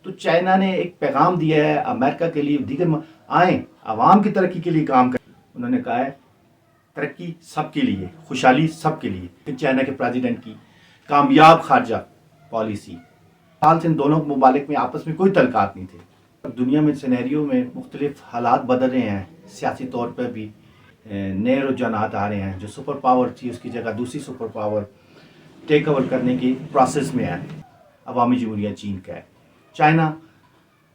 تو چائنا نے ایک پیغام دیا ہے امریکہ کے لیے، دیگر آئیں عوام کی ترقی کے لیے کام کریں. انہوں نے کہا ہے ترقی سب کے لیے، خوشحالی سب کے لیے. چائنا کے پریزیڈنٹ کی کامیاب خارجہ پالیسی، حال سے ان دونوں ممالک میں آپس میں کوئی تعلقات نہیں تھے. دنیا میں سینیریو میں مختلف حالات بدل رہے ہیں، سیاسی طور پر بھی نئے رجحانات آ رہے ہیں. جو سپر پاور تھی اس کی جگہ دوسری سپر پاور ٹیک اوور کرنے کی پروسیس میں ہے. عوامی جمہوریہ چین کا ہے. چائنا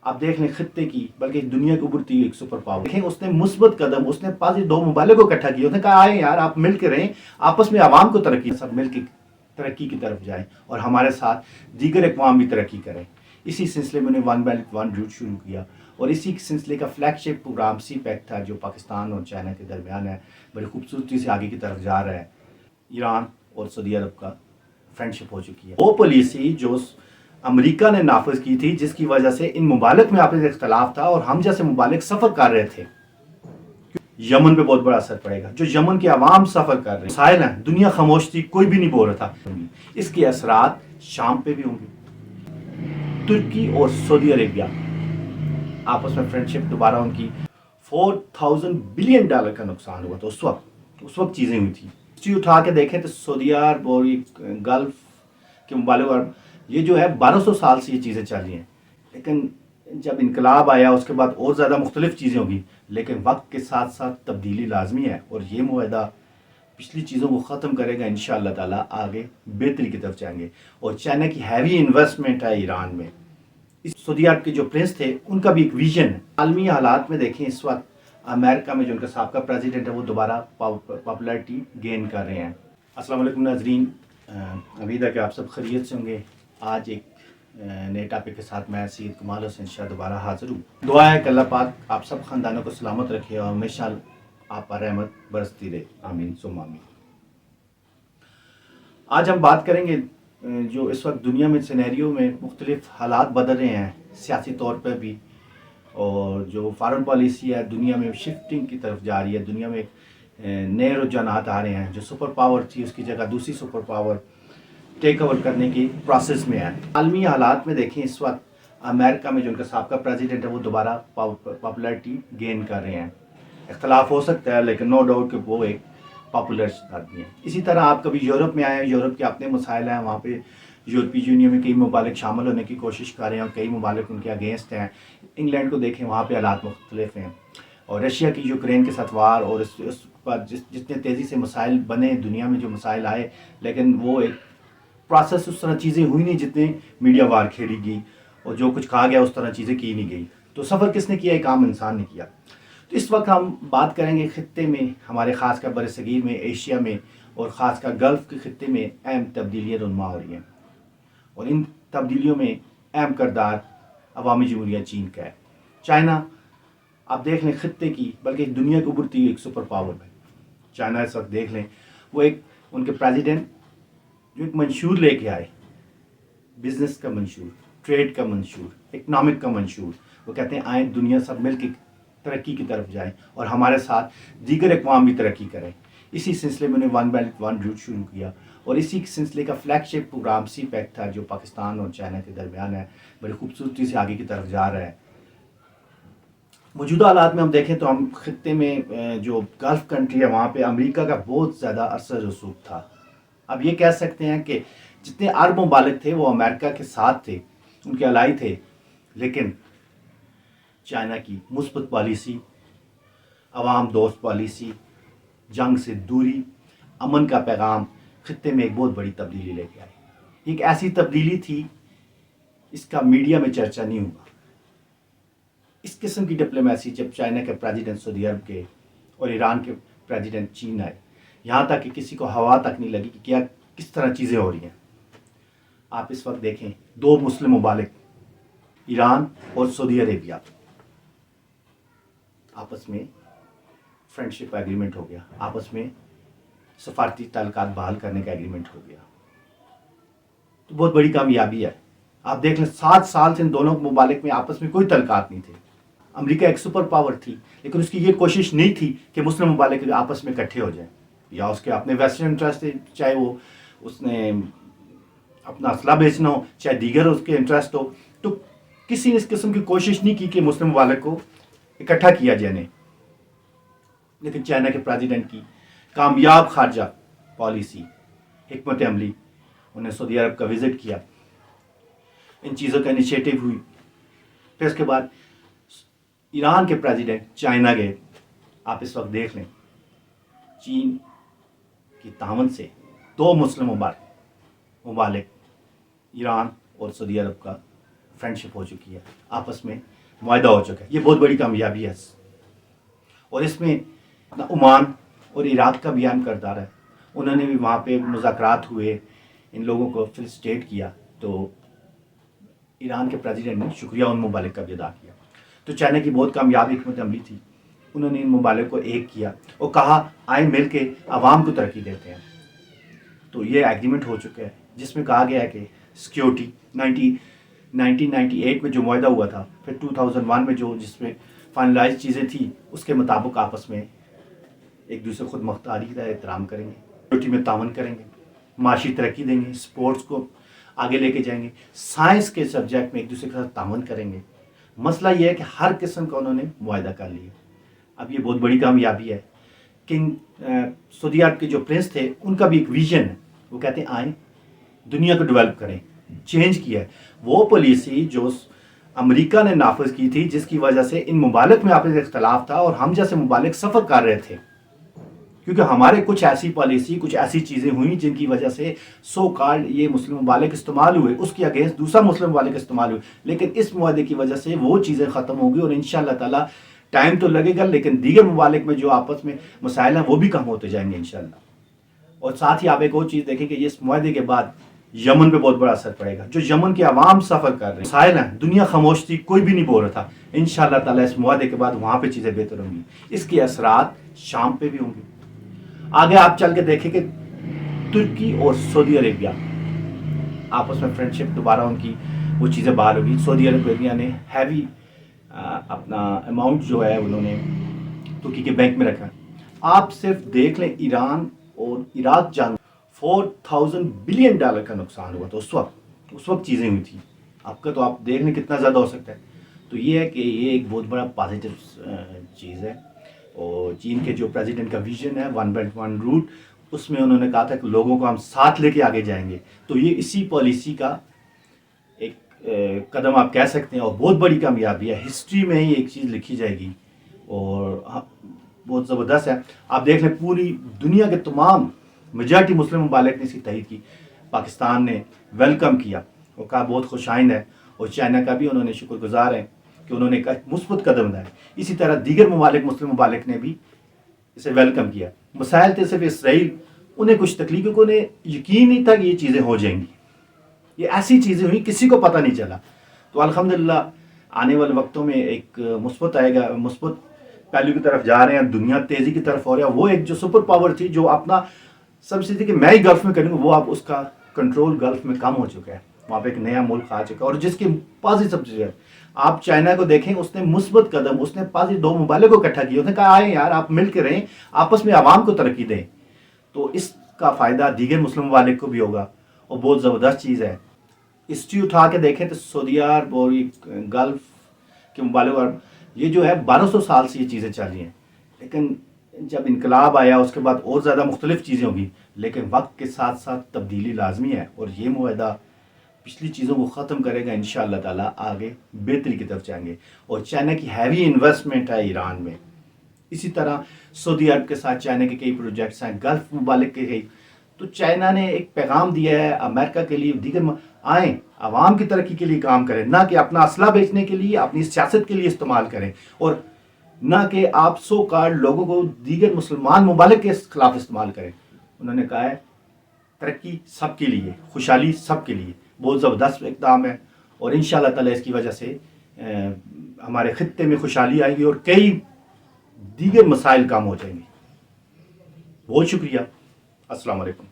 آپ دیکھ لیں خطے کی بلکہ دنیا کی ابھرتی ہوئی ایک سپر پاور. دیکھیں اس نے مثبت قدم، اس نے پاس دو ممالک کو اکٹھا کیا. اس نے کہا آئیں یار آپ مل کے رہیں، آپس میں عوام کو ترقی، سب مل کے ترقی کی طرف جائیں اور ہمارے ساتھ دیگر اقوام بھی ترقی کریں. اسی سلسلے میں انہیں ون بیلٹ ون روٹ شروع کیا اور اسی سلسلے کا فلیگ شپ پروگرام سی پیک تھا جو پاکستان اور چائنا کے درمیان ہے. بڑی خوبصورتی سے آگے کی طرف جا رہا ہے. ایران اور سعودی عرب کا فرینڈ شپ ہو چکی ہے. وہ پالیسی جو امریکہ نے نافذ کی تھی جس کی وجہ سے ان ممالک میں آپس میں اختلاف تھا اور ہم جیسے ممالک سفر کر رہے تھے. یمن پہ بہت بڑا اثر پڑے گا. جو یمن کے عوام سفر کر رہے ہیں، مسائل ہیں، دنیا خاموش تھی، کوئی بھی نہیں بول رہا تھا. اس کے اثرات شام پہ بھی ہوں گے. ترکی اور سعودی عربیہ آپس میں فرینڈ شپ دوبارہ ان کی $4000 بلین کا نقصان ہوا. تو اس وقت چیزیں ہوئی تھی. ہسٹری اٹھا کے دیکھیں تو سعودی عرب اور گلف کے ممالک اور یہ جو ہے 1200 سال سے یہ چیزیں چل رہی ہیں. لیکن جب انقلاب آیا اس کے بعد اور زیادہ مختلف چیزیں ہوگی. لیکن وقت کے ساتھ ساتھ تبدیلی لازمی ہے اور یہ معاہدہ پچھلی چیزوں کو ختم کرے گا. انشاءاللہ تعالی آگے بہتری کی طرف جائیں گے. اور چائنا کی ہیوی انویسٹمنٹ ہے ایران میں. سعودی عرب کے جو پرنس تھے ان کا بھی ایک ویژن ہے. عالمی حالات میں دیکھیں اس وقت امریکہ میں جو ان کا سابقہ پریزیڈنٹ ہے وہ دوبارہ پاپولرٹی گین کر رہے ہیں. السلام علیکم ناظرین، امید ہے کہ آپ سب خیریت سے ہوں گے. آج ایک نئے ٹاپک کے ساتھ میں سید کمال حسین شاہ دوبارہ حاضر ہوں. دعا ہے کہ اللہ پاک آپ سب خاندانوں کو سلامت رکھے اور ہمیشہ آپ پر رحمت برستی رہے. آمین ثم آمین. آج ہم بات کریں گے جو اس وقت دنیا میں سینیریو میں مختلف حالات بدل رہے ہیں سیاسی طور پر بھی، اور جو فارن پالیسی ہے دنیا میں شفٹنگ کی طرف جا رہی ہے. دنیا میں نئے رجحانات آ رہے ہیں. جو سپر پاور تھی اس کی جگہ دوسری سپر پاور ٹیک اوور کرنے کی پروسیس میں ہے. عالمی حالات میں دیکھیں اس وقت امریکہ میں جو ان کا سابقہ پریزیڈنٹ ہے وہ دوبارہ پاپولرٹی گین کر رہے ہیں. اختلاف ہو سکتا ہے لیکن نو ڈاؤٹ کہ وہ ایک پاپولر آدمی ہے. اسی طرح آپ کبھی یورپ میں آئے ہیں، یورپ کے اپنے مسائل ہیں. وہاں پہ یورپی یونین میں کئی ممالک شامل ہونے کی کوشش کر رہے ہیں اور کئی ممالک ان کے اگینسٹ ہیں. انگلینڈ کو دیکھیں، وہاں پہ حالات مختلف ہیں. اور رشیا کی یوکرین کے ساتھ وار اور اس پر جتنے تیزی سے مسائل بنے دنیا میں جو مسائل آئے، لیکن وہ ایک پروسیس اس طرح چیزیں ہوئی نہیں جتنے میڈیا وار کھیلی گئی اور جو کچھ کہا گیا اس طرح چیزیں کی نہیں گئی. تو سفر کس نے کیا؟ ایک عام انسان نے کیا. تو اس وقت ہم بات کریں گے خطے میں، ہمارے خاص کر بر صغیر میں، ایشیا میں اور خاص کر گلف کے خطے میں اہم تبدیلیاں رونما ہو رہی ہیں. اور ان تبدیلیوں میں اہم کردار عوامی جمہوریہ چین کا ہے. چائنا آپ دیکھ لیں خطے کی بلکہ دنیا کی ابھرتی ہوئی ایک سپر پاور ہے. چائنا اس وقت دیکھ لیں، وہ ایک ان کے پریزیڈنٹ جو ایک منشور لے کے آئے، بزنس کا منشور، ٹریڈ کا منشور، اکنامک کا منشور. وہ کہتے ہیں آئیں دنیا سب مل کے ترقی کی طرف جائیں اور ہمارے ساتھ دیگر اقوام بھی ترقی کریں. اسی سلسلے میں انہیں ون بیلٹ ون روٹ شروع کیا اور اسی سلسلے کا فلیگ شپ پروگرام سی پیک تھا جو پاکستان اور چائنا کے درمیان ہے. بڑی خوبصورتی سے آگے کی طرف جا رہا ہے. موجودہ حالات میں ہم دیکھیں تو ہم خطے میں جو گلف کنٹری ہے وہاں پہ امریکہ کا بہت زیادہ اثر رسوخ تھا. اب یہ کہہ سکتے ہیں کہ جتنے عرب ممالک تھے وہ امریکہ کے ساتھ تھے، ان کے الائی تھے. لیکن چائنا کی مثبت پالیسی، عوام دوست پالیسی، جنگ سے دوری، امن کا پیغام خطے میں ایک بہت بڑی تبدیلی لے کے آئی. ایک ایسی تبدیلی تھی اس کا میڈیا میں چرچا نہیں ہوا. اس قسم کی ڈپلومیسی جب چائنا کے پریزیڈنٹ سعودی عرب کے اور ایران کے پریزیڈنٹ چین آئے، یہاں تک کہ کسی کو ہوا تک نہیں لگی کہ کیا کس طرح چیزیں ہو رہی ہیں. آپ اس وقت دیکھیں دو مسلم ممالک ایران اور سعودی عربیہ آپس میں فرینڈ شپ ایگریمنٹ ہو گیا، آپس میں سفارتی تعلقات بحال کرنے کا ایگریمنٹ ہو گیا. تو بہت بڑی کامیابی ہے. آپ دیکھ لیں 7 سال سے ان دونوں ممالک میں آپس میں کوئی تعلقات نہیں تھے. امریکہ ایک سپر پاور تھی لیکن اس کی یہ کوشش نہیں تھی کہ مسلم ممالک آپس میں اکٹھے ہو جائیں یا اس کے اپنے ویسٹرن انٹرسٹ، چاہے وہ اس نے اپنا اسلحہ بیچنا ہو چاہے دیگر اس کے انٹرسٹ ہو. تو کسی نے اس قسم کی کوشش نہیں کی کہ مسلم ممالک کو اکٹھا کیا جائے، لیکن چائنا کے پریزیڈنٹ کی کامیاب خارجہ پالیسی، حکمت عملی، انہیں سعودی عرب کا وزٹ کیا، ان چیزوں کا انیشیٹو ہوئی. پھر اس کے بعد ایران کے پریزیڈنٹ چائنا گئے. آپ اس وقت دیکھ لیں چین کی تعاون سے 2 مسلم ممالک ایران اور سعودی عرب کا فرینڈشپ ہو چکی ہے، آپس میں معاہدہ ہو چکا ہے. یہ بہت بڑی کامیابی ہے، اور اس میں عمان اور عراق کا بھی اہم کردار ہے. انہوں نے بھی وہاں پہ مذاکرات ہوئے، ان لوگوں کو فیلسٹیٹ کیا، تو ایران کے پریزیڈنٹ نے شکریہ ان ممالک کا بھی ادا کیا. تو چائنا کی بہت کامیاب حکمت عملی تھی. انہوں نے ان ممالک کو ایک کیا اور کہا آئیں مل کے عوام کو ترقی دیتے ہیں. تو یہ ایگریمنٹ ہو چکا ہے جس میں کہا گیا ہے کہ سیکیورٹی 1998 میں جو معاہدہ ہوا تھا، پھر 2001 میں جو جس میں فائنلائز چیزیں تھیں، اس کے مطابق آپس میں ایک دوسرے خود مختاری کا احترام کریں گے، سیکیورٹی میں تعاون کریں گے، معاشی ترقی دیں گے، سپورٹس کو آگے لے کے جائیں گے، سائنس کے سبجیکٹ میں ایک دوسرے کے ساتھ تعاون کریں گے. مسئلہ یہ ہے کہ ہر قسم کا انہوں نے معاہدہ کر لیا. اب یہ بہت بڑی کامیابی ہے. کنگ سعودی عرب کے جو پرنس تھے ان کا بھی ایک ویژن ہے، وہ کہتے ہیں آئیں دنیا کو ڈیولپ کریں. چینج کیا ہے وہ پالیسی جو امریکہ نے نافذ کی تھی، جس کی وجہ سے ان ممالک میں آپس اختلاف تھا اور ہم جیسے ممالک سفر کر رہے تھے، کیونکہ ہمارے کچھ ایسی پالیسی، کچھ ایسی چیزیں ہوئیں جن کی وجہ سے سو کالڈ یہ مسلم ممالک استعمال ہوئے، اس کے اگینسٹ دوسرا مسلم ممالک استعمال ہوئے. لیکن اس معاہدے کی وجہ سے وہ چیزیں ختم ہو گئی، اور انشاءاللہ تعالیٰ ٹائم تو لگے گا، لیکن دیگر ممالک میں جو آپس میں مسائل ہیں وہ بھی کم ہوتے جائیں گے انشاءاللہ. اور ساتھ ہی آپ ایک اور چیز دیکھیں کہ اس معاہدے کے بعد یمن پہ بہت بڑا اثر پڑے گا. جو یمن کے عوام سفر کر رہے ہیں، مسائل ہیں، دنیا خاموش تھی، کوئی بھی نہیں بول رہا تھا. انشاءاللہ تعالیٰ اس معاہدے کے بعد وہاں پہ چیزیں بہتر ہوں گی. اس کے اثرات شام پہ بھی ہوں گے. آگے آپ چل کے دیکھیں کہ ترکی اور سعودی عربیہ آپس میں فرینڈشپ دوبارہ ان کی وہ چیزیں بحال ہوگی. سعودی عربیہ نے ہیوی اپنا اماؤنٹ جو ہے انہوں نے ترکی کے بینک میں رکھا. آپ صرف دیکھ لیں ایران اور عراق جنگ $4000 بلین کا نقصان ہوا تھا اس وقت چیزیں ہوئی تھیں. آپ کا تو آپ دیکھ لیں کتنا زیادہ ہو سکتا ہے. تو یہ ہے کہ یہ ایک بہت بڑا پازیٹیو چیز ہے. اور چین کے جو پریزیڈنٹ کا ویژن ہے 1 بیلٹ 1 روٹ، اس میں انہوں نے کہا تھا کہ لوگوں کو ہم ساتھ لے کے آگے جائیں گے. تو یہ اسی پالیسی کا ایک قدم آپ کہہ سکتے ہیں، اور بہت بڑی کامیابی ہے. ہسٹری میں ہی ایک چیز لکھی جائے گی اور بہت زبردست ہے. آپ دیکھ لیں پوری دنیا کے تمام میجارٹی مسلم ممالک نے اس کی تائید کی. پاکستان نے ویلکم کیا اور کہا بہت خوش آئند ہے، اور چائنا کا بھی انہوں نے شکر گزار ہیں کہ انہوں نے ایک مثبت قدم اٹھایا. اسی طرح دیگر مسلم ممالک نے بھی اسے ویلکم کیا. مسائل تھے صرف اسرائیل، انہیں کچھ تکلیفوں کو یقین نہیں تھا کہ یہ چیزیں ہو جائیں گی. یہ ایسی چیزیں ہوئی کسی کو پتہ نہیں چلا. تو الحمدللہ آنے والے وقتوں میں ایک مثبت آئے گا، مثبت پہلو کی طرف جا رہے ہیں، دنیا تیزی کی طرف ہو رہا ہے. وہ ایک جو سپر پاور تھی جو اپنا سب سے تھی کہ میں ہی گلف میں کروں گا، وہ اب اس کا کنٹرول گلف میں کم ہو چکا ہے. وہاں پہ ایک نیا ملک آ چکا ہے، اور جس کی پازیٹیو چیز ہے. آپ چائنا کو دیکھیں، اس نے مثبت قدم، اس نے پازیٹیو 2 ممالک کو اکٹھا کیا. اس نے کہا آئیں یار آپ مل کے رہیں، آپس میں عوام کو ترقی دیں. تو اس کا فائدہ دیگر مسلم ممالک کو بھی ہوگا، اور بہت زبردست چیز ہے. ہسٹری اٹھا کے دیکھیں تو سعودی عرب اور گلف کے ممالک، اور یہ جو ہے 1200 سال سے یہ چیزیں چل رہی ہیں. لیکن جب انقلاب آیا اس کے بعد اور زیادہ مختلف چیزیں ہوگی، لیکن وقت کے ساتھ ساتھ تبدیلی لازمی ہے. اور یہ معاہدہ پچھلی چیزوں کو ختم کرے گا انشاءاللہ تعالیٰ. آگے بہتری کی طرف جائیں گے. اور چائنا کی ہیوی انویسٹمنٹ ہے ایران میں. اسی طرح سعودی عرب کے ساتھ چائنا کے کئی پروجیکٹس ہیں، گلف ممالک کے کئی. تو چائنا نے ایک پیغام دیا ہے امریکہ کے لیے، دیگر آئیں عوام کی ترقی کے لیے کام کریں، نہ کہ اپنا اسلحہ بیچنے کے لیے، اپنی سیاست کے لیے استعمال کریں، اور نہ کہ آپ سو کارڈ لوگوں کو دیگر مسلمان ممالک کے خلاف استعمال کریں. انہوں نے کہا ہے ترقی سب کے لیے، خوشحالی سب کے لیے. بہت زبردست اقدام ہے، اور انشاءاللہ تعالیٰ اس کی وجہ سے ہمارے خطے میں خوشحالی آئے گی اور کئی دیگر مسائل کام ہو جائیں گے. بہت شکریہ. السلام علیکم.